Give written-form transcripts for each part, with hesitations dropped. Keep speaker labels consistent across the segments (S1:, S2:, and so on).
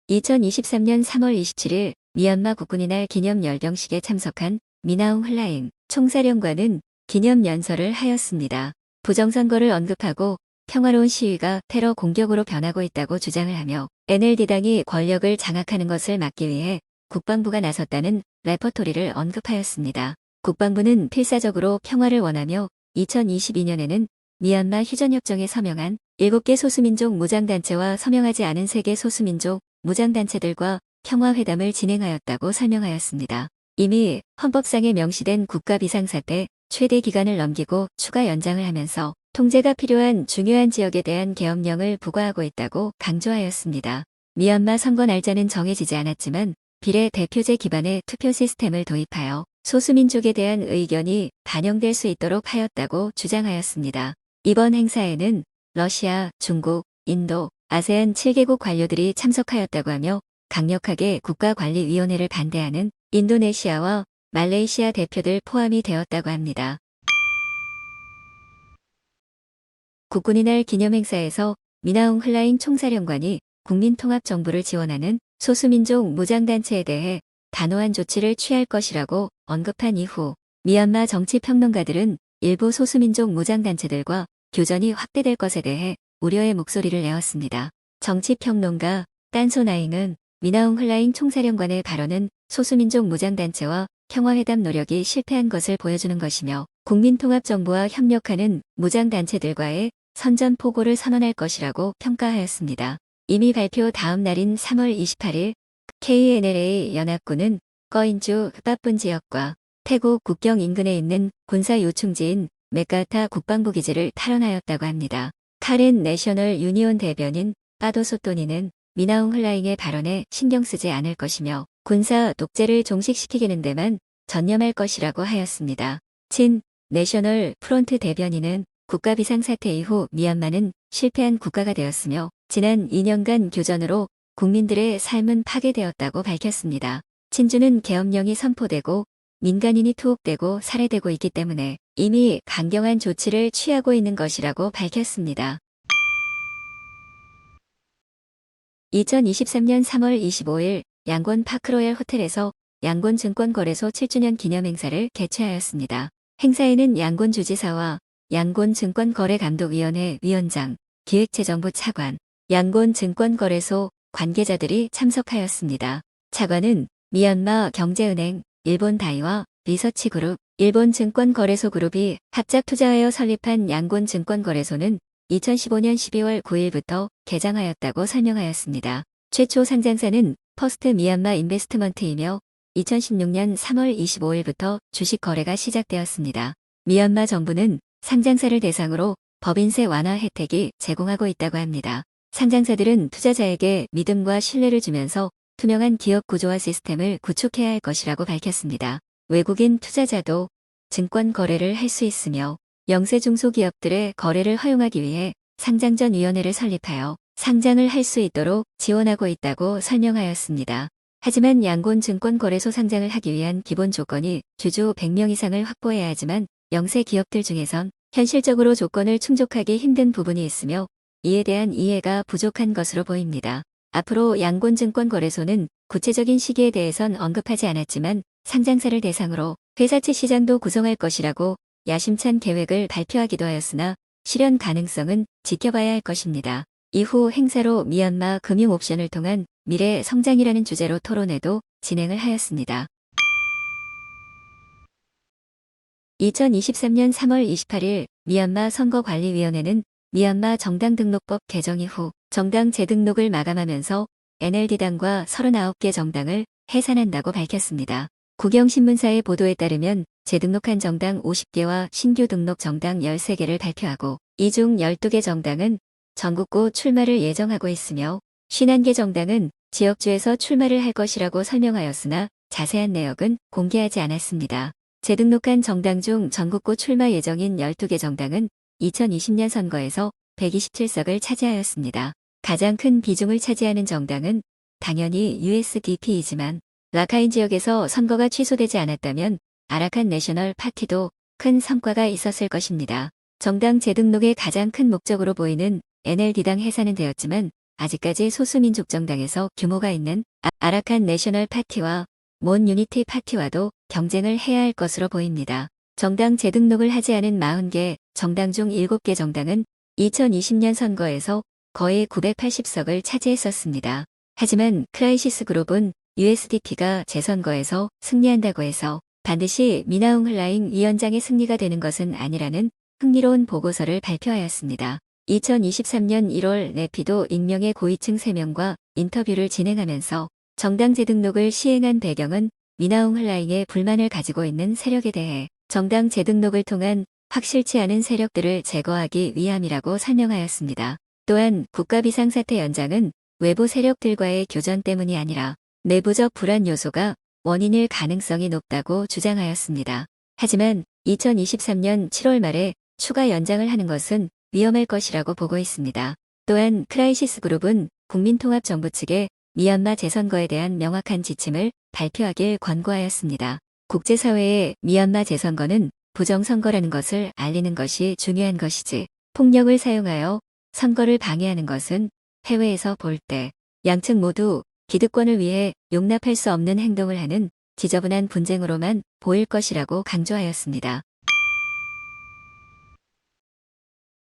S1: 2023년 3월 27일 미얀마 국군의 날 기념 열병식에 참석한 미나옹 흘라잉 총사령관은 기념 연설을 하였습니다. 부정선거를 언급하고 평화로운 시위가 테러 공격으로 변하고 있다고 주장을 하며 NLD당이 권력을 장악하는 것을 막기 위해 국방부가 나섰다는 레퍼토리를 언급하였습니다. 국방부는 필사적으로 평화를 원하며 2022년에는 미얀마 휴전협정에 서명한 7개 소수민족 무장단체와 서명하지 않은 3개 소수민족 무장단체들과 평화회담을 진행하였다고 설명하였습니다. 이미 헌법상에 명시된 국가 비상사태 최대 기간을 넘기고 추가 연장을 하면서 통제가 필요한 중요한 지역에 대한 계엄령을 부과하고 있다고 강조하였습니다. 미얀마 선거 날짜는 정해지지 않았지만 비례 대표제 기반의 투표 시스템을 도입하여 소수민족에 대한 의견이 반영될 수 있도록 하였다고 주장하였습니다. 이번 행사에는 러시아, 중국, 인도, 아세안 7개국 관료들이 참석하였다고 하며 강력하게 국가관리위원회를 반대하는 인도네시아와 말레이시아 대표들 포함이 되었다고 합니다. 국군의 날 기념행사에서 미나옹 흘라잉 총사령관이 국민통합정부를 지원하는 소수민족 무장단체에 대해 단호한 조치를 취할 것이라고 언급한 이후 미얀마 정치평론가들은 일부 소수민족 무장단체들과 교전이 확대될 것에 대해 우려의 목소리를 내었습니다. 정치평론가 딴소나잉은 미나옹 흘라잉 총사령관의 발언은 소수민족 무장단체와 평화회담 노력이 실패한 것을 보여주는 것이며 국민통합정부와 협력하는 무장단체들과의 선전포고를 선언할 것이라고 평가하였습니다. 이미 발표 다음 날인 3월 28일 KNLA 연합군은 꺼인주 흑바쁜 지역과 태국 국경 인근에 있는 군사 요충지인 메카타 국방부 기지를 탈환하였다고 합니다. 카렌 내셔널 유니온 대변인 빠도소토니는 미나옹 흘라잉의 발언에 신경 쓰지 않을 것이며 군사 독재를 종식시키는 데만 전념할 것이라고 하였습니다. 친 내셔널 프론트 대변인은 국가 비상사태 이후 미얀마는 실패한 국가가 되었으며 지난 2년간 교전으로 국민들의 삶은 파괴되었다고 밝혔습니다. 친주는 계엄령이 선포되고 민간인이 투옥되고 살해되고 있기 때문에 이미 강경한 조치를 취하고 있는 것이라고 밝혔습니다. 2023년 3월 25일 양곤 파크로얄 호텔에서 양곤 증권거래소 7주년 기념행사를 개최하였습니다. 행사에는 양곤 주지사와 양곤 증권거래감독위원회 위원장, 기획재정부 차관, 양곤 증권거래소 관계자들이 참석하였습니다. 차관은 미얀마 경제은행, 일본 다이와 리서치그룹, 일본 증권거래소 그룹이 합작 투자하여 설립한 양곤 증권거래소는 2015년 12월 9일부터 개장하였다고 설명하였습니다. 최초 상장사는 퍼스트 미얀마 인베스트먼트이며 2016년 3월 25일부터 주식 거래가 시작되었습니다. 미얀마 정부는 상장사를 대상으로 법인세 완화 혜택이 제공하고 있다고 합니다. 상장사들은 투자자에게 믿음과 신뢰를 주면서 투명한 기업 구조와 시스템을 구축해야 할 것이라고 밝혔습니다. 외국인 투자자도 증권 거래를 할 수 있으며 영세 중소기업들의 거래를 허용하기 위해 상장전위원회를 설립하여 상장을 할 수 있도록 지원하고 있다고 설명하였습니다. 하지만 양곤 증권거래소 상장을 하기 위한 기본 조건이 주주 100명 이상을 확보해야 하지만 영세 기업들 중에선 현실적으로 조건을 충족하기 힘든 부분이 있으며 이에 대한 이해가 부족한 것으로 보입니다. 앞으로 양곤 증권거래소는 구체적인 시기에 대해선 언급하지 않았지만 상장사를 대상으로 회사채 시장도 구성할 것이라고 야심찬 계획을 발표하기도 하였으나 실현 가능성은 지켜봐야 할 것입니다. 이후 행사로 미얀마 금융 옵션을 통한 미래 성장이라는 주제로 토론회도 진행을 하였습니다. 2023년 3월 28일 미얀마 선거관리위원회는 미얀마 정당 등록법 개정 이후 정당 재등록을 마감하면서 NLD당과 39개 정당을 해산한다고 밝혔습니다. 국영신문사의 보도에 따르면 재등록한 정당 50개와 신규 등록 정당 13개를 발표하고 이 중 12개 정당은 전국구 출마를 예정하고 있으며 51개 정당은 지역주에서 출마를 할 것이라고 설명하였으나 자세한 내역은 공개하지 않았습니다. 재등록한 정당 중 전국구 출마 예정인 12개 정당은 2020년 선거에서 127석을 차지하였습니다. 가장 큰 비중을 차지하는 정당은 당연히 USDP이지만 라카인 지역에서 선거가 취소되지 않았다면 아라칸 내셔널 파티도 큰 성과가 있었을 것입니다. 정당 재등록의 가장 큰 목적으로 보이는 NLD당 해산은 되었지만 아직까지 소수민족 정당에서 규모가 있는 아라칸 내셔널 파티와 몬 유니티 파티와도 경쟁을 해야 할 것으로 보입니다. 정당 재등록을 하지 않은 40개 정당 중 7개 정당은 2020년 선거에서 거의 980석을 차지했었습니다. 하지만 크라이시스 그룹은 USDP가 재선거에서 승리한다고 해서 반드시 미나웅 흘라잉 위원장의 승리가 되는 것은 아니라는 흥미로운 보고서를 발표하였습니다. 2023년 1월 네피도 익명의 고위층 3명과 인터뷰를 진행하면서 정당 재등록을 시행한 배경은 미나웅 흘라잉의 불만을 가지고 있는 세력에 대해 정당 재등록을 통한 확실치 않은 세력들을 제거하기 위함이라고 설명하였습니다. 또한 국가 비상사태 연장은 외부 세력들과의 교전 때문이 아니라 내부적 불안 요소가 원인일 가능성이 높다고 주장하였습니다. 하지만 2023년 7월 말에 추가 연장을 하는 것은 위험할 것이라고 보고 있습니다. 또한 크라이시스 그룹은 국민통합정부 측에 미얀마 재선거에 대한 명확한 지침을 발표하길 권고하였습니다. 국제사회에 미얀마 재선거는 부정선거라는 것을 알리는 것이 중요한 것이지 폭력을 사용하여 선거를 방해하는 것은 해외에서 볼 때 양측 모두 기득권을 위해 용납할 수 없는 행동을 하는 지저분한 분쟁으로만 보일 것이라고 강조하였습니다.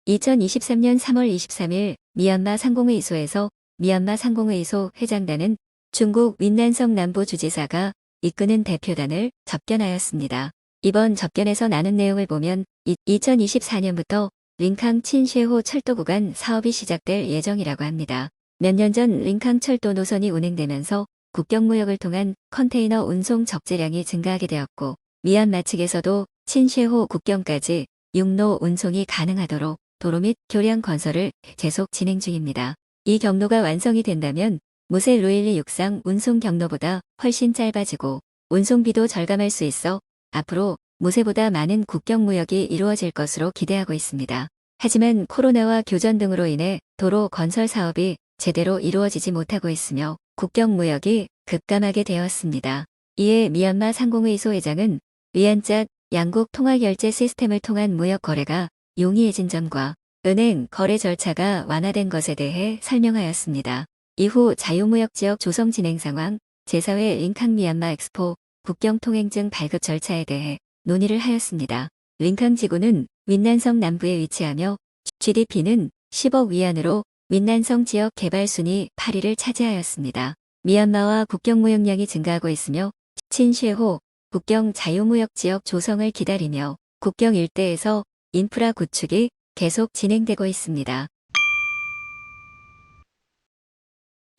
S1: 2023년 3월 23일 미얀마 상공회의소에서 미얀마 상공회의소 회장단은 중국 윈난성 남부주지사가 이끄는 대표단을 접견하였습니다. 이번 접견에서 나눈 내용을 보면 2024년부터 링캉 친쉐호 철도 구간 사업이 시작될 예정이라고 합니다. 몇 년 전 링캉 철도 노선이 운행되면서 국경무역을 통한 컨테이너 운송 적재량이 증가하게 되었고 미얀마 측에서도 친쉐호 국경까지 육로 운송이 가능하도록 도로 및 교량 건설을 계속 진행 중입니다. 이 경로가 완성이 된다면 무세 루일리 육상 운송 경로보다 훨씬 짧아지고 운송비도 절감할 수 있어 앞으로 무쇠보다 많은 국경무역이 이루어질 것으로 기대하고 있습니다. 하지만 코로나와 교전 등으로 인해 도로 건설 사업이 제대로 이루어지지 못하고 있으며 국경무역이 급감하게 되었습니다. 이에 미얀마 상공회의소 회장은 위안짜 양국 통화결제 시스템을 통한 무역 거래가 용이해진 점과 은행 거래 절차가 완화된 것에 대해 설명하였습니다. 이후 자유무역지역 조성 진행 상황, 제4회 링캉 미얀마 엑스포 국경통행증 발급 절차에 대해 논의를 하였습니다. 링캉 지구는 윈난성 남부에 위치하며 GDP는 10억 위안으로 윈난성 지역 개발 순위 8위를 차지하였습니다. 미얀마와 국경무역량이 증가하고 있으며 친쉐호 국경 자유무역지역 조성을 기다리며 국경 일대에서 인프라 구축이 계속 진행되고 있습니다.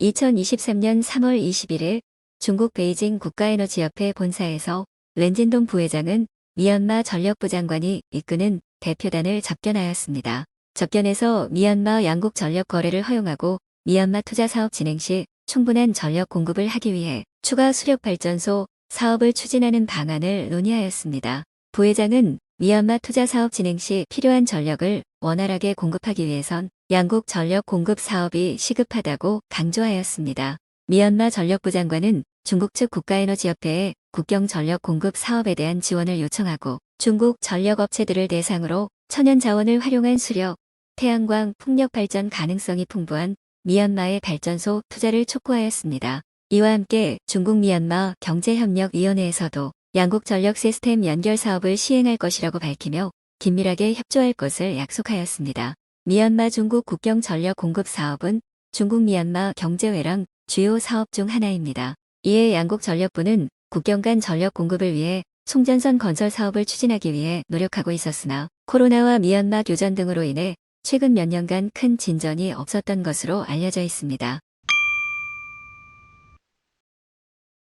S1: 2023년 3월 21일 중국 베이징 국가에너지협회 본사에서 렌진동 부회장은 미얀마 전력부 장관이 이끄는 대표단을 접견하였습니다. 접견에서 미얀마 양국 전력 거래를 허용하고 미얀마 투자 사업 진행 시 충분한 전력 공급을 하기 위해 추가 수력발전소 사업을 추진하는 방안을 논의하였습니다. 부회장은 미얀마 투자 사업 진행 시 필요한 전력을 원활하게 공급하기 위해선 양국 전력 공급 사업이 시급하다고 강조하였습니다. 미얀마 전력부 장관은 중국 측 국가에너지협회에 국경 전력 공급 사업에 대한 지원을 요청하고 중국 전력업체들을 대상으로 천연 자원을 활용한 수력, 태양광, 풍력 발전 가능성이 풍부한 미얀마의 발전소 투자를 촉구하였습니다. 이와 함께 중국 미얀마 경제협력위원회에서도 양국 전력 시스템 연결 사업을 시행할 것이라고 밝히며 긴밀하게 협조할 것을 약속하였습니다. 미얀마 중국 국경 전력 공급 사업은 중국 미얀마 경제회랑 주요 사업 중 하나입니다. 이에 양국 전력부는 국경 간 전력 공급을 위해 송전선 건설 사업을 추진하기 위해 노력하고 있었으나 코로나와 미얀마 교전 등으로 인해 최근 몇 년간 큰 진전이 없었던 것으로 알려져 있습니다.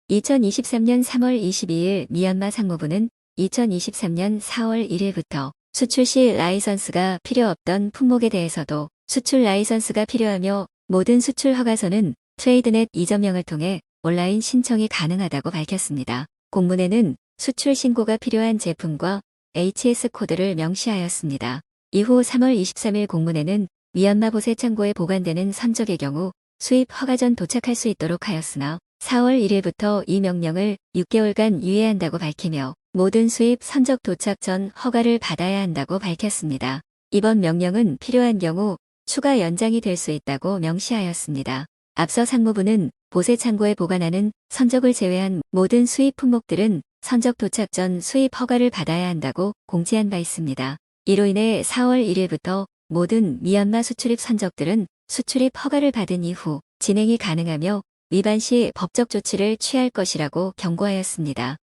S1: 2023년 3월 22일 미얀마 상무부는 2023년 4월 1일부터 수출 시 라이선스가 필요 없던 품목에 대해서도 수출 라이선스가 필요하며 모든 수출 허가서는 트레이드넷 이점령을 통해 온라인 신청이 가능하다고 밝혔습니다. 공문에는 수출 신고가 필요한 제품과 HS 코드를 명시하였습니다. 이후 3월 23일 공문에는 미얀마 보세 창고에 보관되는 선적의 경우 수입 허가 전 도착할 수 있도록 하였으나 4월 1일부터 이 명령을 6개월간 유예한다고 밝히며 모든 수입 선적 도착 전 허가를 받아야 한다고 밝혔습니다. 이번 명령은 필요한 경우 추가 연장이 될 수 있다고 명시하였습니다. 앞서 상무부는 보세 창고에 보관하는 선적을 제외한 모든 수입 품목들은 선적 도착 전 수입 허가를 받아야 한다고 공지한 바 있습니다. 이로 인해 4월 1일부터 모든 미얀마 수출입 선적들은 수출입 허가를 받은 이후 진행이 가능하며 위반 시 법적 조치를 취할 것이라고 경고하였습니다.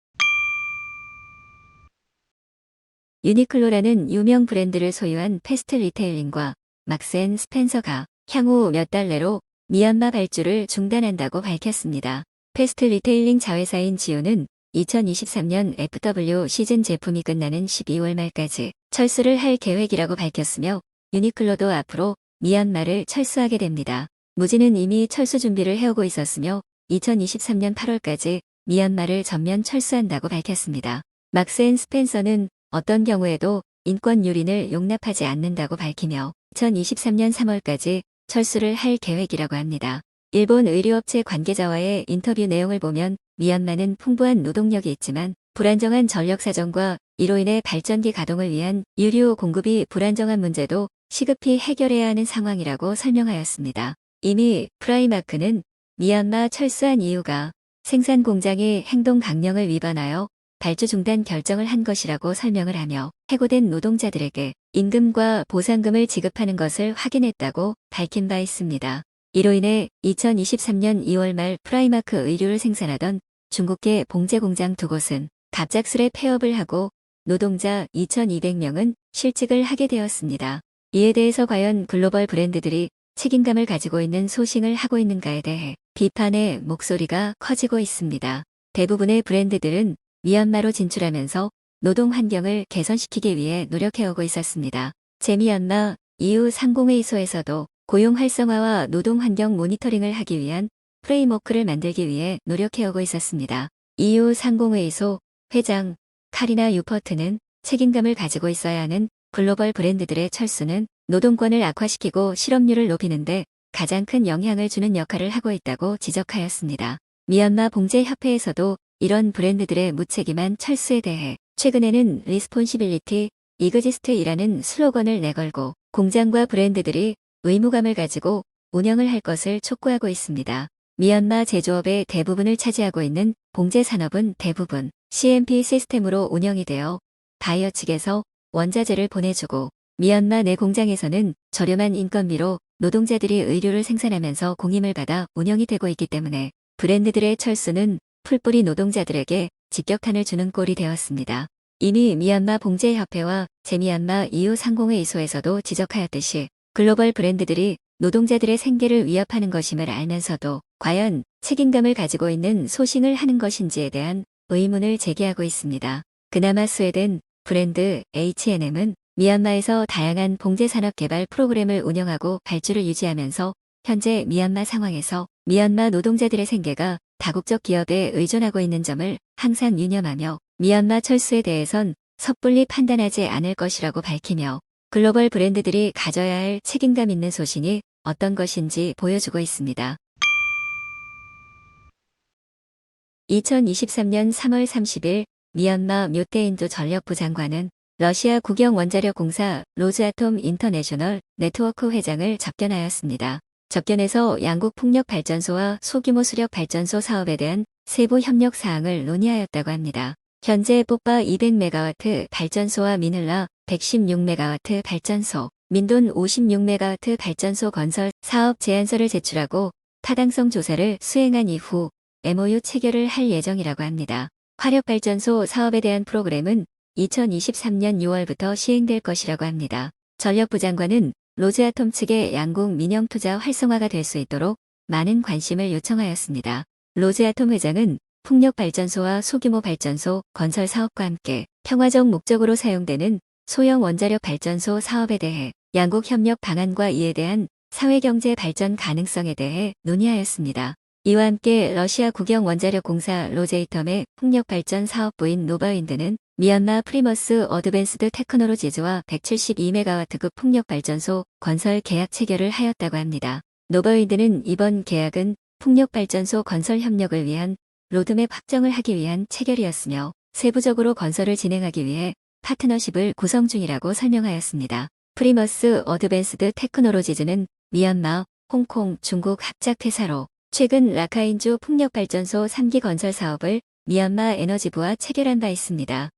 S1: 유니클로라는 유명 브랜드를 소유한 패스트 리테일링과 막스 앤 스펜서가 향후 몇 달 내로 미얀마 발주를 중단한다고 밝혔습니다. 패스트 리테일링 자회사인 지오는 2023년 FW 시즌 제품이 끝나는 12월 말까지 철수를 할 계획이라고 밝혔으며 유니클로도 앞으로 미얀마를 철수하게 됩니다. 무진은 이미 철수 준비를 해오고 있었으며 2023년 8월까지 미얀마를 전면 철수한다고 밝혔습니다. 막스 앤 스펜서는 어떤 경우에도 인권 유린을 용납하지 않는다고 밝히며 2023년 3월까지 철수를 할 계획이라고 합니다. 일본 의류업체 관계자와의 인터뷰 내용을 보면 미얀마는 풍부한 노동력이 있지만 불안정한 전력 사정과 이로 인해 발전기 가동을 위한 유류 공급이 불안정한 문제도 시급히 해결해야 하는 상황이라고 설명하였습니다. 이미 프라이마크는 미얀마 철수한 이유가 생산 공장이 행동 강령을 위반하여 발주 중단 결정을 한 것이라고 설명을 하며 해고된 노동자들에게 임금과 보상금을 지급하는 것을 확인했다고 밝힌 바 있습니다. 이로 인해 2023년 2월 말 프라이마크 의류를 생산하던 중국계 봉제 공장 2곳은 갑작스레 폐업을 하고 노동자 2,200명은 실직을 하게 되었습니다. 이에 대해서 과연 글로벌 브랜드들이 책임감을 가지고 있는 소싱을 하고 있는가에 대해 비판의 목소리가 커지고 있습니다. 대부분의 브랜드들은 미얀마로 진출하면서 노동 환경을 개선시키기 위해 노력해오고 있었습니다. 제미얀마 EU 상공회의소에서도 고용 활성화와 노동 환경 모니터링을 하기 위한 프레임워크를 만들기 위해 노력해오고 있었습니다. EU 상공회의소 회장 카리나 유퍼트는 책임감을 가지고 있어야 하는 글로벌 브랜드들의 철수는 노동권을 악화시키고 실업률을 높이는데 가장 큰 영향을 주는 역할을 하고 있다고 지적하였습니다. 미얀마 봉제협회에서도 이런 브랜드들의 무책임한 철수에 대해 최근에는 리스폰시빌리티 이그지스트이라는 슬로건을 내걸고 공장과 브랜드들이 의무감을 가지고 운영을 할 것을 촉구하고 있습니다. 미얀마 제조업의 대부분을 차지하고 있는 봉제 산업은 대부분 CMP 시스템으로 운영이 되어 바이어 측에서 원자재를 보내주고 미얀마 내 공장에서는 저렴한 인건비로 노동자들이 의류를 생산하면서 공임을 받아 운영이 되고 있기 때문에 브랜드들의 철수는 풀뿌리 노동자들에게 직격탄을 주는 꼴이 되었습니다. 이미 미얀마 봉제협회와 제미얀마 EU 상공회의소에서도 지적하였듯이 글로벌 브랜드들이 노동자들의 생계를 위협하는 것임을 알면서도 과연 책임감을 가지고 있는 소싱을 하는 것인지에 대한 의문을 제기하고 있습니다. 그나마 스웨덴 브랜드 H&M은 미얀마에서 다양한 봉제산업 개발 프로그램을 운영하고 발주를 유지하면서 현재 미얀마 상황에서 미얀마 노동자들의 생계가 다국적 기업에 의존하고 있는 점을 항상 유념하며 미얀마 철수에 대해선 섣불리 판단하지 않을 것이라고 밝히며 글로벌 브랜드들이 가져야 할 책임감 있는 소신이 어떤 것인지 보여주고 있습니다. 2023년 3월 30일 미얀마 묘테인도 전력부 장관은 러시아 국영원자력공사 로즈아톰 인터내셔널 네트워크 회장을 접견하였습니다. 접견에서 양국 풍력발전소와 소규모 수력발전소 사업에 대한 세부 협력 사항을 논의하였다고 합니다. 현재 뽀빠 200메가와트 발전소와 미늘라 116메가와트 발전소, 민돈 56메가와트 발전소 건설 사업 제안서를 제출하고 타당성 조사를 수행한 이후 MOU 체결을 할 예정이라고 합니다. 화력발전소 사업에 대한 프로그램은 2023년 6월부터 시행될 것이라고 합니다. 전력부 장관은 로즈아톰 측의 양국 민영투자 활성화가 될 수 있도록 많은 관심을 요청하였습니다. 로즈아톰 회장은 풍력발전소와 소규모 발전소 건설 사업과 함께 평화적 목적으로 사용되는 소형 원자력 발전소 사업에 대해 양국 협력 방안과 이에 대한 사회경제 발전 가능성에 대해 논의하였습니다. 이와 함께 러시아 국영원자력공사 로제이텀의 풍력발전 사업부인 노바윈드는 미얀마 프리머스 어드밴스드 테크놀로지즈와 172메가와트급 풍력발전소 건설 계약 체결을 하였다고 합니다. 노바윈드는 이번 계약은 풍력발전소 건설 협력을 위한 로드맵 확정을 하기 위한 체결이었으며 세부적으로 건설을 진행하기 위해 파트너십을 구성 중이라고 설명하였습니다. 프리머스 어드밴스드 테크놀로지즈는 미얀마, 홍콩, 중국 합작 회사로 최근 라카인주 풍력발전소 3기 건설 사업을 미얀마 에너지부와 체결한 바 있습니다.